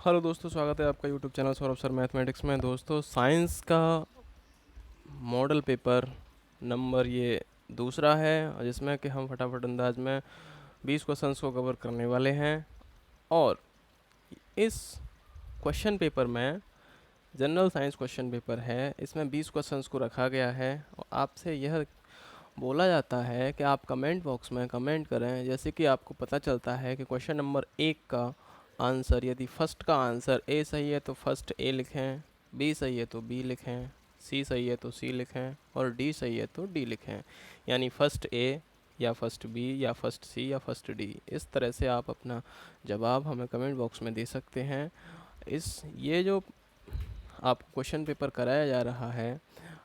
Hello दोस्तों, स्वागत है आपका YouTube channel Saurabh sir mathematics में। दोस्तों, साइंस का मॉडल पेपर नंबर ये दूसरा है, जिसमें कि हम फटाफट अंदाज में 20 क्वेश्चंस को कवर करने वाले हैं। और इस क्वेश्चन पेपर में जनरल साइंस क्वेश्चन पेपर है, इसमें 20 क्वेश्चंस को रखा गया है और आपसे यह बोला जाता है कि आप कमेंट बॉक्स में कमेंट करें। जैसे कि आपको पता चलता है कि क्वेश्चन नंबर 1 का आंसर, यदि फर्स्ट का आंसर ए सही है तो फर्स्ट ए लिखें, बी सही है तो बी लिखें, सी सही है तो सी लिखें और डी सही है तो डी लिखें। यानी फर्स्ट ए या फर्स्ट बी या फर्स्ट सी या फर्स्ट डी, इस तरह से आप अपना जवाब हमें कमेंट बॉक्स में दे सकते हैं। ये जो आपको क्वेश्चन पेपर कराया जा रहा है,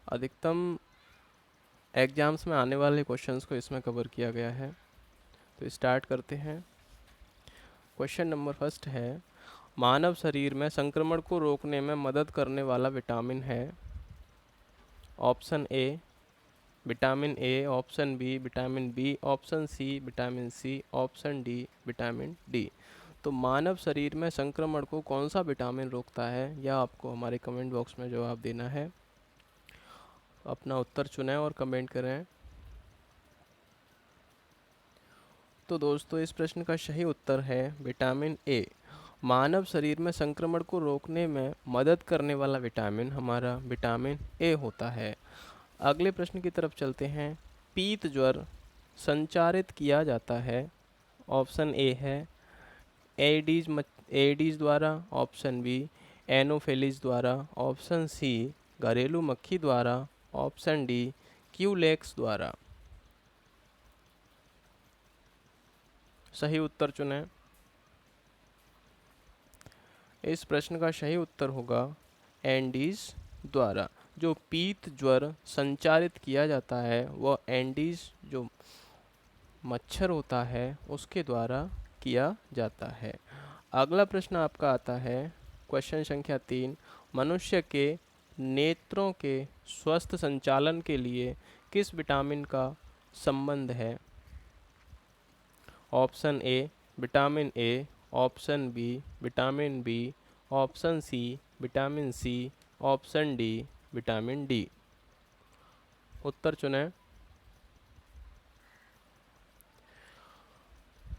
अधिकतम एग्जाम्स में आने वाले क्वेश्चंस को इसमें कवर किया गया है। तो स्टार्ट करते हैं। क्वेश्चन नंबर फर्स्ट है, मानव शरीर में संक्रमण को रोकने में मदद करने वाला विटामिन है। Option A vitamin A, option B vitamin B, option C vitamin C, option D vitamin D. तो मानव शरीर में संक्रमण को कौन सा विटामिन रोकता है, यह आपको हमारे कमेंट बॉक्स में जवाब देना है। अपना उत्तर चुनें और कमेंट करें। तो दोस्तों, इस प्रश्न का सही उत्तर है विटामिन ए। मानव शरीर में संक्रमण को रोकने में मदद करने वाला विटामिन हमारा विटामिन ए होता है। अगले प्रश्न की तरफ चलते हैं। पीत ज्वर संचारित किया जाता है। ऑप्शन ए है एडीज द्वारा, ऑप्शन बी एनोफेलिस द्वारा, ऑप्शन सी घरेलू मक्खी द्वारा, ऑप्शन डी क्यूलेक्स द्वारा। सही उत्तर चुनें। इस प्रश्न का सही उत्तर होगा एंडीज द्वारा। जो पीत ज्वर संचारित किया जाता है वह एंडीज जो मच्छर होता है उसके द्वारा किया जाता है। अगला प्रश्न आपका आता है, क्वेश्चन संख्या 3। मनुष्य के नेत्रों के स्वस्थ संचालन के लिए किस विटामिन का संबंध है। Option A vitamin A, option B vitamin B, option C vitamin C, option D vitamin D. उत्तर चुनें।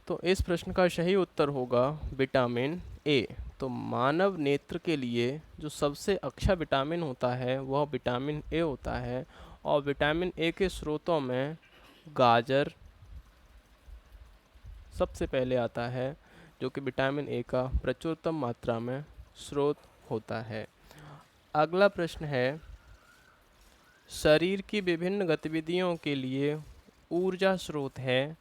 तो इस प्रश्न का सही उत्तर होगा विटामिन ए। तो मानव नेत्र के लिए जो सबसे अच्छा विटामिन होता है वह विटामिन ए होता है। और विटामिन ए के स्रोतों में गाजर सबसे पहले आता है, जो कि विटामिन ए का प्रचुरतम मात्रा में स्रोत होता है। अगला प्रश्न है, शरीर की विभिन्न गतिविधियों के लिए ऊर्जा स्रोत है।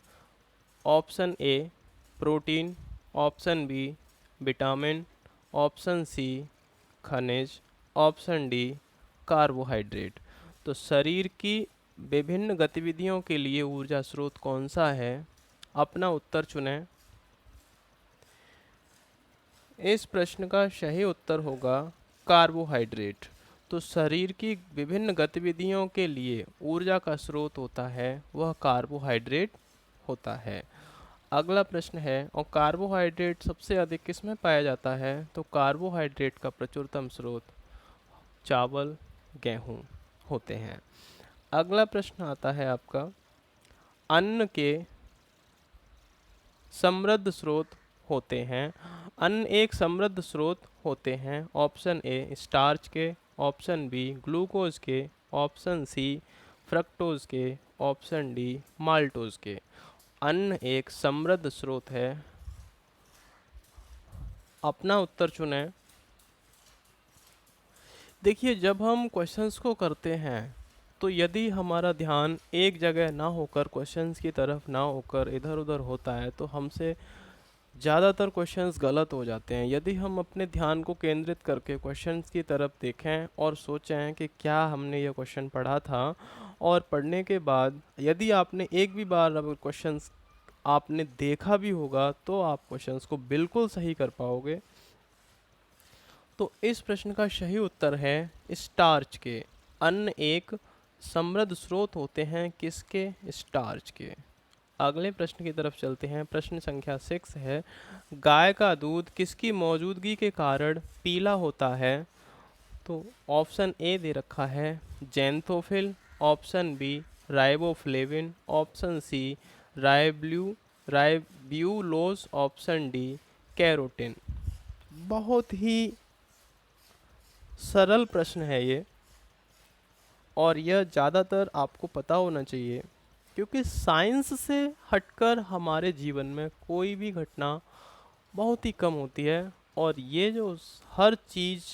Option A protein, option B vitamin, option C खनिज, ऑप्शन डी कार्बोहाइड्रेट। तो शरीर की विभिन्न गतिविधियों के लिए ऊर्जा स्रोत कौन सा है, अपना उत्तर चुनें। इस प्रश्न का सही उत्तर होगा कार्बोहाइड्रेट। तो शरीर की विभिन्न गतिविधियों के लिए ऊर्जा का स्रोत होता है वह कार्बोहाइड्रेट होता है। अगला प्रश्न है, और कार्बोहाइड्रेट सबसे अधिक किस में पाया जाता है। तो कार्बोहाइड्रेट का प्रचुरतम स्रोत चावल, गेहूं होते हैं। अगला प्रश्न आता है आपका, अन्न के समृद्ध स्रोत होते हैं। अन्न एक समृद्ध स्रोत होते हैं। ऑप्शन ए स्टार्च के, ऑप्शन बी ग्लूकोज के, ऑप्शन सी फ्रक्टोज के, ऑप्शन डी माल्टोज के। अन्न एक समृद्ध स्रोत है, अपना उत्तर चुनें। देखिए, जब हम क्वेश्चंस को करते हैं तो यदि हमारा ध्यान एक जगह ना होकर क्वेश्चंस की तरफ ना होकर इधर उधर होता है तो हमसे ज़्यादातर क्वेश्चंस गलत हो जाते हैं। यदि हम अपने ध्यान को केंद्रित करके क्वेश्चंस की तरफ देखें और सोचें कि क्या हमने ये क्वेश्चन पढ़ा था, और पढ़ने के बाद यदि आपने एक भी बार अगर क्वेश्चंस आपने देखा भी होगा तो आप क्वेश्चंस को बिल्कुल सही कर पाओगे। तो इस प्रश्न का सही उत्तर है स्टार्च के। अन्न एक समृद्ध स्रोत होते हैं किसके, स्टार्च के। अगले प्रश्न की तरफ चलते हैं। प्रश्न संख्या 6 है, गाय का दूध किसकी मौजूदगी के कारण पीला होता है? तो ऑप्शन ए दे रखा है xanthophyll, option B riboflavin, option C ribulose, option D carotene. बहुत ही सरल प्रश्न है ये, और यह ज़्यादातर आपको पता होना चाहिए, क्योंकि साइंस से हटकर हमारे जीवन में कोई भी घटना बहुत ही कम होती है। और ये जो हर चीज़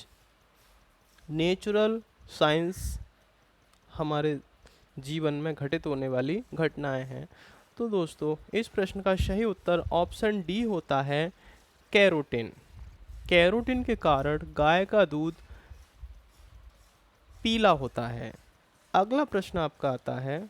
नेचुरल साइंस हमारे जीवन में घटित होने वाली घटनाएं हैं। तो दोस्तों, इस प्रश्न का सही उत्तर ऑप्शन डी होता है कैरोटीन। कैरोटीन के कारण गाय का दूध पीला होता है। अगला प्रश्न आपका आता है,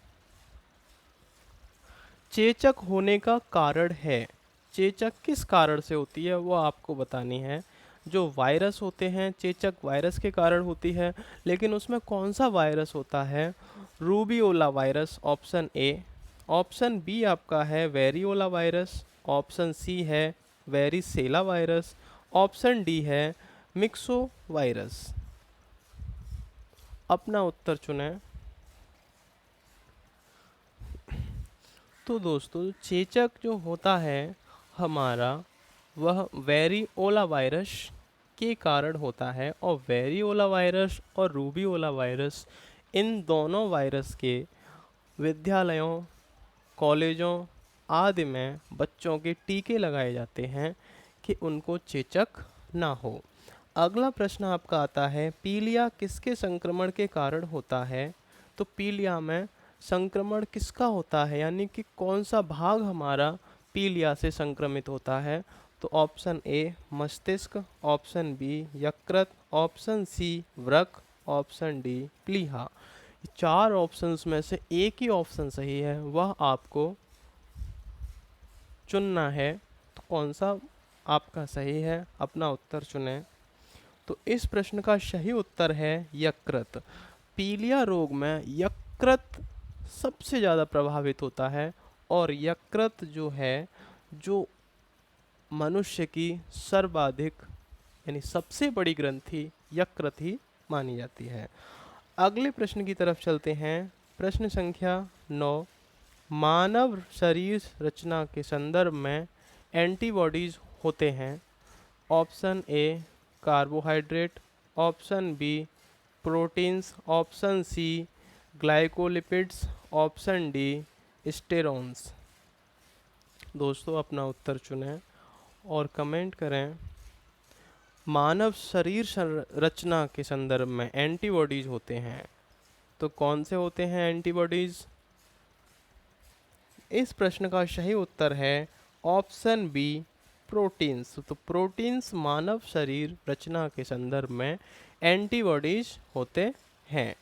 चेचक होने का कारण है। चेचक किस कारण से होती है वो आपको बतानी है। जो वायरस होते हैं, चेचक वायरस के कारण होती है, लेकिन उसमें कौन सा वायरस होता है? Rubeola virus, option A. Option B आपका है वेरियोला वायरस, ऑप्शन सी है वेरिसेला वायरस, ऑप्शन डी है मिक्सो वायरस। अपना उत्तर चुनें। तो दोस्तों, चेचक जो होता है हमारा, वह वेरियोला वायरस के कारण होता है। और वेरियोला वायरस और रूबियोला वायरस, इन दोनों वायरस के विद्यालयों, कॉलेजों आदि में बच्चों के टीके लगाए जाते हैं कि उनको चेचक ना हो। अगला प्रश्न आपका आता है, पीलिया किसके संक्रमण के कारण होता है? तो पीलिया में संक्रमण किसका होता है, यानी कि कौन सा भाग हमारा पीलिया से संक्रमित होता है? तो ऑप्शन ए मस्तिष्क, ऑप्शन बी यकृत, ऑप्शन सी वृक्क, ऑप्शन डी प्लीहा। चार ऑप्शंस में से एक ही ऑप्शन सही है, वह आपको चुनना है। तो कौन सा आपका सही है, अपना उत्तर चुनें। तो इस प्रश्न का सही उत्तर है यकृत। पीलिया रोग में यकृत सबसे ज़्यादा प्रभावित होता है, और यकृत जो है, जो मनुष्य की सर्वाधिक यानी सबसे बड़ी ग्रंथि यकृत ही मानी जाती है। अगले प्रश्न की तरफ चलते हैं। प्रश्न संख्या 9, मानव शरीर रचना के संदर्भ में एंटीबॉडीज होते हैं। Option A carbohydrate, option B proteins, option C glycolipids, option D sterols. दोस्तों, अपना उत्तर चुनें और कमेंट करें। मानव शरीर रचना के संदर्भ में एंटीबॉडीज होते हैं, तो कौन से होते हैं एंटीबॉडीज? इस प्रश्न का सही उत्तर है ऑप्शन बी प्रोटीन्स। तो प्रोटीन्स मानव शरीर रचना के संदर्भ में एंटीबॉडीज होते हैं।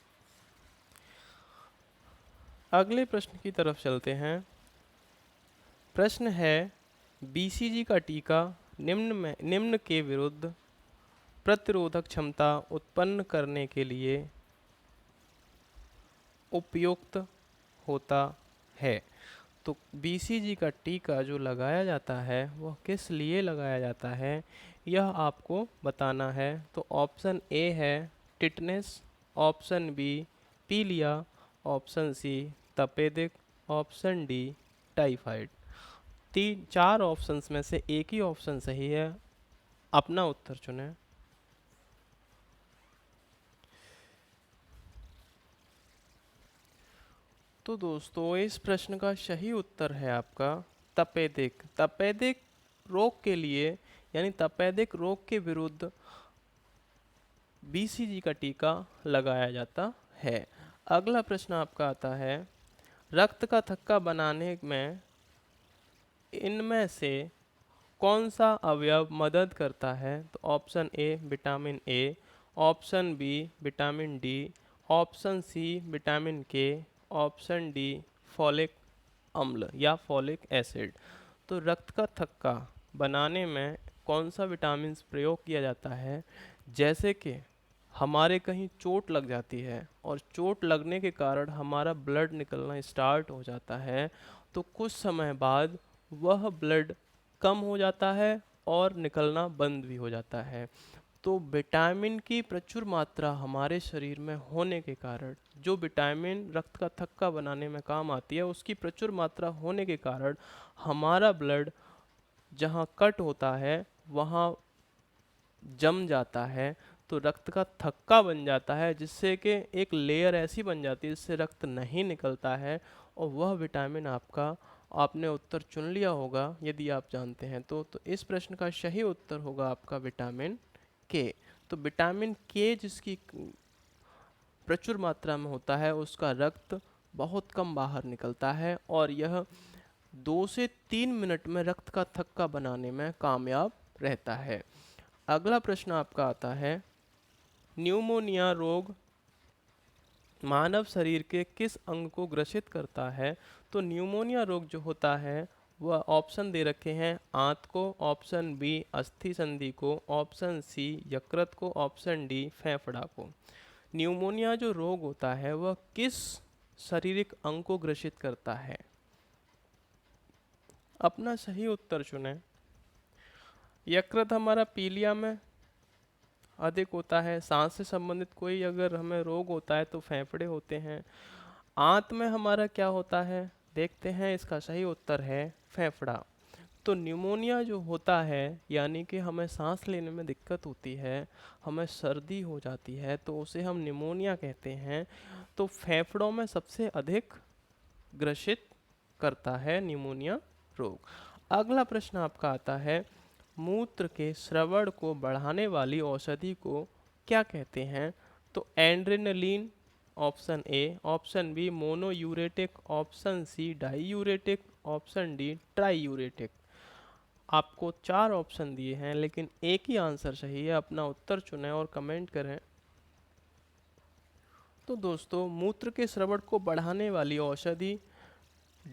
अगले प्रश्न की तरफ चलते हैं। प्रश्न है, बीसीजी का टीका निम्न के विरुद्ध प्रतिरोधक क्षमता उत्पन्न करने के लिए उपयुक्त होता है। तो बीसीजी का टीका जो लगाया जाता है वह किस लिए लगाया जाता है, यह आपको बताना है। तो ऑप्शन ए है टिटनेस, ऑप्शन बी पीलिया, ऑप्शन सी तपेदिक, ऑप्शन डी टाइफाइड। चार ऑप्शंस में से एक ही ऑप्शन सही है, अपना उत्तर चुनें। तो दोस्तों, इस प्रश्न का सही उत्तर है आपका तपेदिक। तपेदिक रोग के लिए यानी तपेदिक रोग के विरुद्ध बीसीजी का टीका लगाया जाता है। अगला प्रश्न आपका आता है, रक्त का थक्का बनाने में इनमें से कौन सा अवयव मदद करता है? तो option A vitamin A, option B vitamin D, option C vitamin K, option D folic अम्ल या फॉलिक एसिड। तो रक्त का थक्का बनाने में कौन सा विटामिन प्रयोग किया जाता है? जैसे कि हमारे कहीं चोट लग जाती है और चोट लगने के कारण हमारा ब्लड निकलना स्टार्ट हो जाता है, तो कुछ समय बाद वह ब्लड कम हो जाता है और निकलना बंद भी हो जाता है। तो विटामिन की प्रचुर मात्रा हमारे शरीर में होने के कारण, जो विटामिन रक्त का थक्का बनाने में काम आती है, उसकी प्रचुर मात्रा होने के कारण हमारा ब्लड जहाँ कट होता है वहाँ जम जाता है, तो रक्त का थक्का बन जाता है, जिससे कि एक लेयर ऐसी बन जाती है जिससे रक्त नहीं निकलता है। और वह विटामिन आपका, आपने उत्तर चुन लिया होगा यदि आप जानते हैं तो इस प्रश्न का सही उत्तर होगा आपका विटामिन के। तो विटामिन के जिसकी प्रचुर मात्रा में होता है, उसका रक्त बहुत कम बाहर निकलता है और यह 2 से 3 मिनट में रक्त का थक्का बनाने में कामयाब रहता है। अगला प्रश्न आपका आता है, न्यूमोनिया रोग मानव शरीर के किस अंग को ग्रसित करता है? तो न्यूमोनिया रोग जो होता है वह ऑप्शन दे रखे हैं, आंत को, ऑप्शन बी अस्थि संधि को, ऑप्शन सी यकृत को, ऑप्शन डी फेफड़ा को। न्यूमोनिया जो रोग होता है वह किस शारीरिक अंग को ग्रसित करता है? अपना सही उत्तर चुनें। यकृत हमारा पीलिया में अधिक होता है। सांस से संबंधित कोई अगर हमें रोग होता है तो फेफड़े होते हैं। आंत में हमारा क्या होता है, देखते हैं। इसका सही उत्तर है फेफड़ा। तो न्यूमोनिया जो होता है, यानी कि हमें सांस लेने में दिक्कत होती है, हमें सर्दी हो जाती है, तो उसे हम निमोनिया कहते हैं। तो फेफड़ों में सबसे अधिक ग्रसित करता है निमोनिया रोग। अगला प्रश्न आपका आता है, मूत्र के स्रवण को बढ़ाने वाली औषधि को क्या कहते हैं? तो adrenaline option A, option B monouretic, option C diuretic, option D triuretic. आपको 4 ऑप्शन दिए हैं लेकिन एक ही आंसर सही है। अपना उत्तर चुनें और कमेंट करें। तो दोस्तों, मूत्र के स्रवण को बढ़ाने वाली औषधि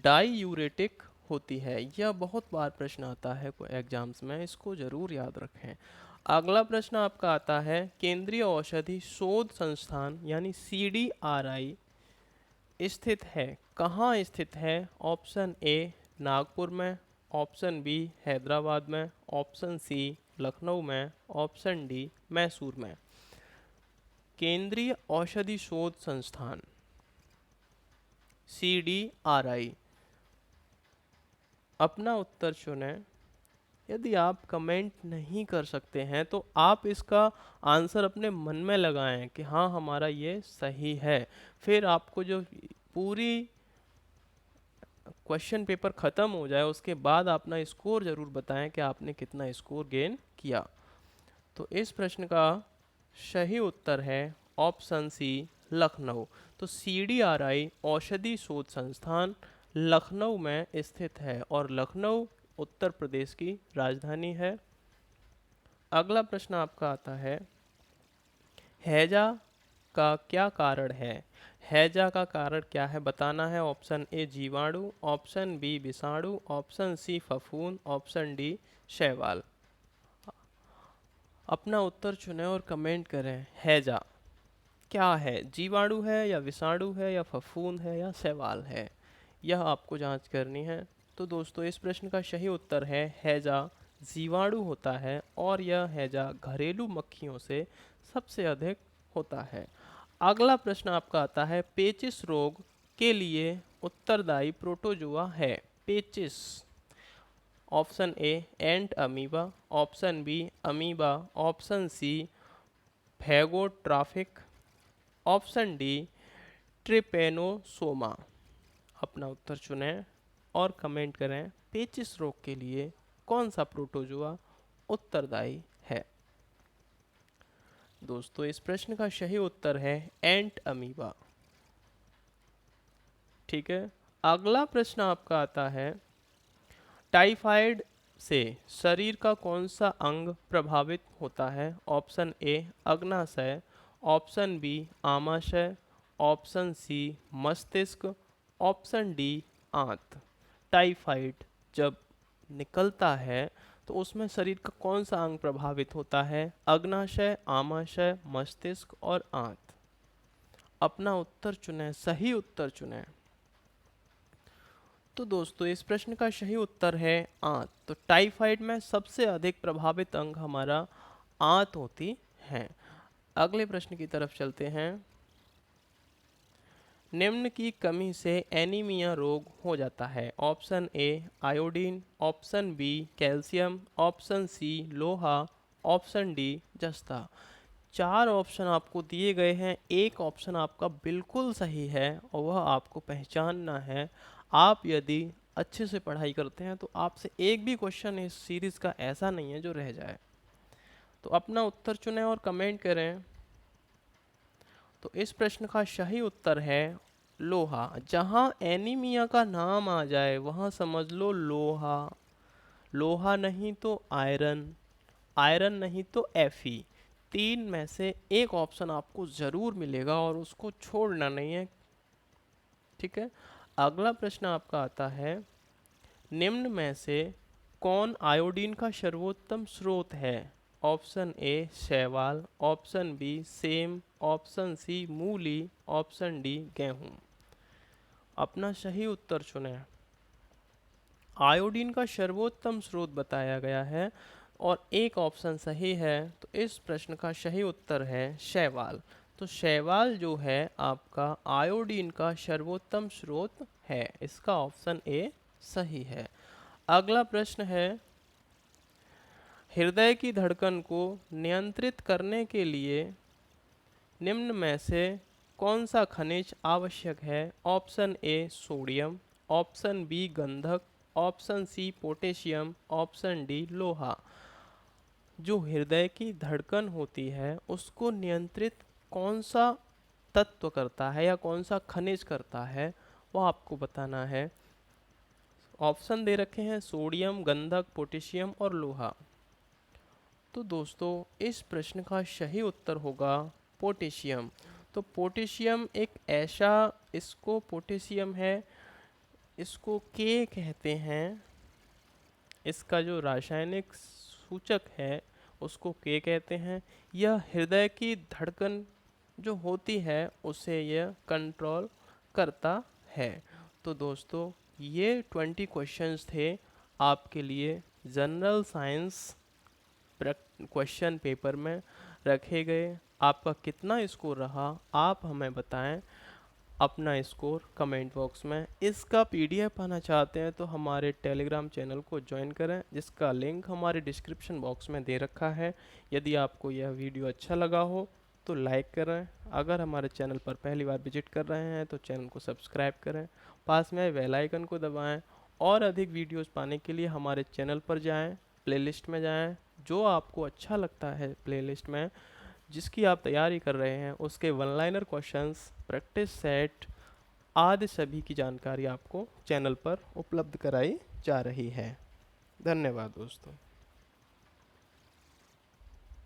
डाईयूरेटिक होती है। यह बहुत बार प्रश्न आता है एग्जाम्स में, इसको जरूर याद रखें। अगला प्रश्न आपका आता है, केंद्रीय औषधि शोध संस्थान यानी CDRI स्थित है, कहाँ स्थित है? ऑप्शन ए नागपुर में, ऑप्शन बी हैदराबाद में, ऑप्शन सी लखनऊ में, ऑप्शन डी मैसूर में। केंद्रीय औषधि शोध संस्थान CDRI, अपना उत्तर चुनें। यदि आप कमेंट नहीं कर सकते हैं तो आप इसका आंसर अपने मन में लगाएं कि हाँ हमारा ये सही है। फिर आपको जो पूरी क्वेश्चन पेपर ख़त्म हो जाए उसके बाद अपना स्कोर ज़रूर बताएं कि आपने कितना स्कोर गेन किया। तो इस प्रश्न का सही उत्तर है ऑप्शन सी लखनऊ। तो CDRI औषधि शोध संस्थान लखनऊ में स्थित है और लखनऊ उत्तर प्रदेश की राजधानी है। अगला प्रश्न आपका आता है, हैजा का क्या कारण है? हैजा का कारण क्या है बताना है। ऑप्शन ए जीवाणु, ऑप्शन बी विषाणु, ऑप्शन सी फफूंद, ऑप्शन डी शैवाल। अपना उत्तर चुनें और कमेंट करें। हैजा क्या है? जीवाणु है या विषाणु है या फफूंद है या शैवाल है? यह आपको जांच करनी है। तो दोस्तों, इस प्रश्न का सही उत्तर है हैजा जीवाणु होता है और यह हैजा घरेलू मक्खियों से सबसे अधिक होता है। अगला प्रश्न आपका आता है, पेचिस रोग के लिए उत्तरदायी प्रोटोजुआ है। पेचिस, option A entamoeba, option B amoeba, option C phagotrophic, option D trypanosoma. अपना उत्तर चुनें और कमेंट करें, पेचिस रोग के लिए कौन सा प्रोटोजुआ उत्तरदायी है? दोस्तों, इस प्रश्न का सही उत्तर है एंट अमीबा। ठीक है। अगला प्रश्न आपका आता है, टाइफाइड से शरीर का कौन सा अंग प्रभावित होता है? ऑप्शन ए अग्नाशय, ऑप्शन बी आमाशय, ऑप्शन सी मस्तिष्क, ऑप्शन डी आंत। टाइफाइड जब निकलता है तो उसमें शरीर का कौन सा अंग प्रभावित होता है? अग्नाशय, आमाशय, मस्तिष्क और आंत। अपना उत्तर चुनें, सही उत्तर चुनें। तो दोस्तों इस प्रश्न का सही उत्तर है आंत। तो टाइफाइड में सबसे अधिक प्रभावित अंग हमारा आंत होती है। अगले प्रश्न की तरफ चलते हैं। निम्न की कमी से एनीमिया रोग हो जाता है। Option A iodine, option B calcium, option C लोहा, ऑप्शन डी जस्ता। चार ऑप्शन आपको दिए गए हैं, एक ऑप्शन आपका बिल्कुल सही है और वह आपको पहचानना है। आप यदि अच्छे से पढ़ाई करते हैं तो आपसे एक भी क्वेश्चन इस सीरीज का ऐसा नहीं है जो रह जाए। तो अपना उत्तर चुनें और कमेंट करें। तो इस प्रश्न का सही उत्तर है लोहा। जहां एनीमिया का नाम आ जाए वहां समझ लो लोहा। लोहा नहीं तो आयरन, आयरन नहीं तो Fe। तीन में से एक ऑप्शन आपको ज़रूर मिलेगा और उसको छोड़ना नहीं है। ठीक है। अगला प्रश्न आपका आता है, निम्न में से कौन आयोडीन का सर्वोत्तम स्रोत है? ऑप्शन ए शैवाल, ऑप्शन बी सेम, ऑप्शन सी मूली, ऑप्शन डी गेहूं। अपना सही उत्तर चुनें। आयोडीन का सर्वोत्तम स्रोत बताया गया है और एक ऑप्शन सही है। तो इस प्रश्न का सही उत्तर है शैवाल। तो शैवाल जो है आपका आयोडीन का सर्वोत्तम स्रोत है। इसका ऑप्शन ए सही है। अगला प्रश्न है, हृदय की धड़कन को नियंत्रित करने के लिए निम्न में से कौन सा खनिज आवश्यक है? Option A sodium, option B गंधक, option C potassium, option D लोहा। जो हृदय की धड़कन होती है उसको नियंत्रित कौन सा तत्व करता है या कौन सा खनिज करता है, वो आपको बताना है। ऑप्शन दे रखे हैं सोडियम, गंधक, पोटेशियम और लोहा। तो दोस्तों इस प्रश्न का सही उत्तर होगा पोटेशियम। तो पोटेशियम एक ऐसा, इसको पोटेशियम है, इसको के कहते हैं। इसका जो रासायनिक सूचक है उसको के कहते हैं। यह हृदय की धड़कन जो होती है उसे यह कंट्रोल करता है। तो दोस्तों ये 20 क्वेश्चंस थे आपके लिए जनरल साइंस क्वेश्चन पेपर में रखे गए। आपका कितना स्कोर रहा आप हमें बताएं अपना स्कोर कमेंट बॉक्स में। इसका पीडीएफ पाना चाहते हैं तो हमारे टेलीग्राम चैनल को ज्वाइन करें, जिसका लिंक हमारे डिस्क्रिप्शन बॉक्स में दे रखा है। यदि आपको यह वीडियो अच्छा लगा हो तो लाइक करें। अगर हमारे चैनल पर पहली बार विजिट कर रहे हैं तो चैनल को सब्सक्राइब करें, पास में बेल आइकन को दबाएं और अधिक वीडियोस पाने के लिए हमारे चैनल पर जाएं, प्लेलिस्ट में जाएं। जो आपको अच्छा लगता है प्लेलिस्ट में जिसकी आप तैयारी कर रहे हैं उसके one liner questions, practice set आदि सभी की जानकारी आपको चैनल पर उपलब्ध कराई जा रही है। धन्यवाद दोस्तों।